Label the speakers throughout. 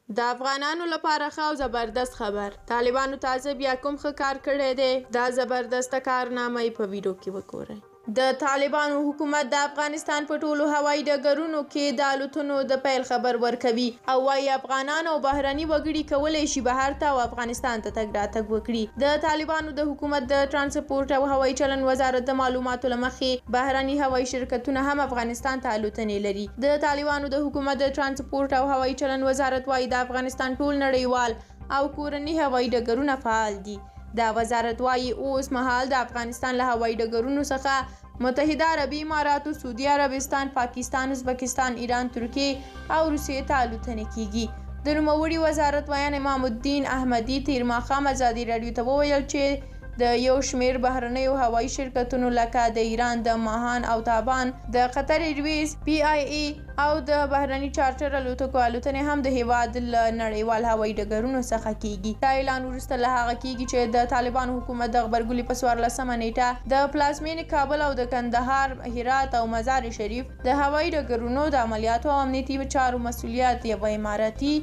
Speaker 1: د افغانانو لپاره ښه او زبردست خبر. طالبانو تازه بیا کوم ښه کار کړی دی؟ دا زبردسته کارنامه یې په ویډیو کې وګورئ. د طالبانو حکومت د افغانستان په ټولو هوایي ډګرونو کې د الوتنو د پیل خبر ورکوي او وایي افغانان او بهرني وګړي کولی شي بهر ته او افغانستان ته تګ راتګ وکړي. د طالبانو د حکومت د ترانسپورټ او هوایي چلند وزارت د معلوماتو له مخې بهرني هوایي شرکتونه هم افغانستان ته الوتنې لري. د طالبانو د حکومت د ترانسپورټ او هوایي چلند وزارت وایي د افغانستان ټول نړیوال او کورني هوایي ډګرونه فعال دي. دا وزارت وایي اوس مهال د افغانستان له هوایي ډګرونو څخه متحده عربي اماراتو، سعودي عربستان، پاکستان، ازبکستان، ایران، ترکیې او روسیې ته الوتنې کیږي. د نوموړي وزارت ویان امام الدین احمدي تیر ماښام ازادي راډیو ته وویل چې د یو شمېر بهرنیو هوایي شرکتونو لکه د ایران د ماهان او تابان، د قطر ایرویز، PIA او د بهرني چارټر الوتکو الوتنې هم د هیواد له نړیوال هوایي ډګرونو څخه کیږي. دا اعلان وروسته له هغه کیږي چې د طالبانو حکومت د غبرګولي په 14مه نیټه د پلازمینې کابل او د کندهار، هرات او مزار شریف د هوایي ډګرونو د عملیاتو او امنیتي چارو مسؤلیت یوه اماراتي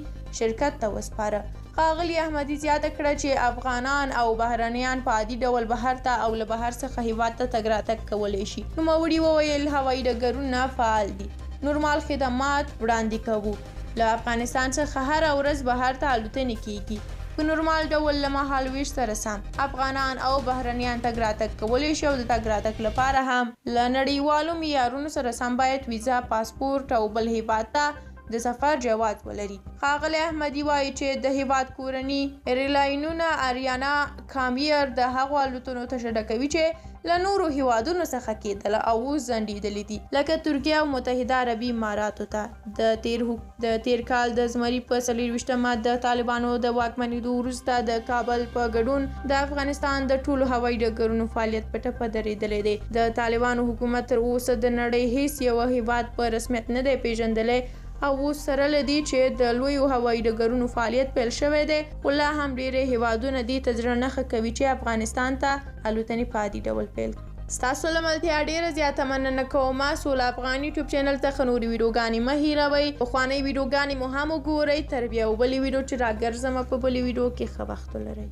Speaker 1: شرکت ته وسپاره. ښاغلي احمدي زیاته کړه چې افغانان او بهرنیان په عادي ډول بهر ته او له بهر څخه هیواد ته تګ راتګ کولی شي. نوموړي وویل هوایي ډګرونه فعال دي، نورمال خدمات وړاندې کوو. له افغانستان څخه هره ورځ بهر ته الوتنې کیږي. په نورمال ډول له مهالویش سره سم افغانان او بهرنیان تګ راتګ کولی شي او د تګ راتګ لپاره هم له نړیوالو معیارونو سره سم باید ویزا، پاسپورټ او بل هیواد ته د سفر جواز ولري. ښاغلی احمدي وایي چې د هیواد کورني ایرلاینونه اریانا کامیر د هغو الوتنو تشریح کوي چې له نورو هیوادونو څخه کېدله او اوس ځنډېدلې دي، لکه ترکیه او متحده عربي اماراتو ته. د تیر کال د زمري په 24مه د طالبانو د واکمنېدو وروسته د کابل په ګډون د افغانستان د ټولو هوایي ډګرونو فعالیت په ټپه درېدلی دی. د طالبانو حکومت تر اوسه د نړۍ هیڅ یو هیواد په رسمیت نه دی پیژندلی او اوس سره له دې چې د لویو هوایي ډګرونو فعالیت پیل شوی دی، خو لا هم ډېرې هیوادونه دې ته زړه نه ښه کوي چې افغانستان ته الوتنې په عادي ډول پیل کړي. ستاسو له ملتیا ډېره زیاته مننه کوم. سوله افغان یوټیوب چینل ته ښه نورې ویډیوګانې مه هېروئ. پخوانۍ ویډیوګانې مو هم وګورئ. تر بیا بلې ویډیو چې راګرځم په بلې ویډیو کې ښه وخت ولرئ.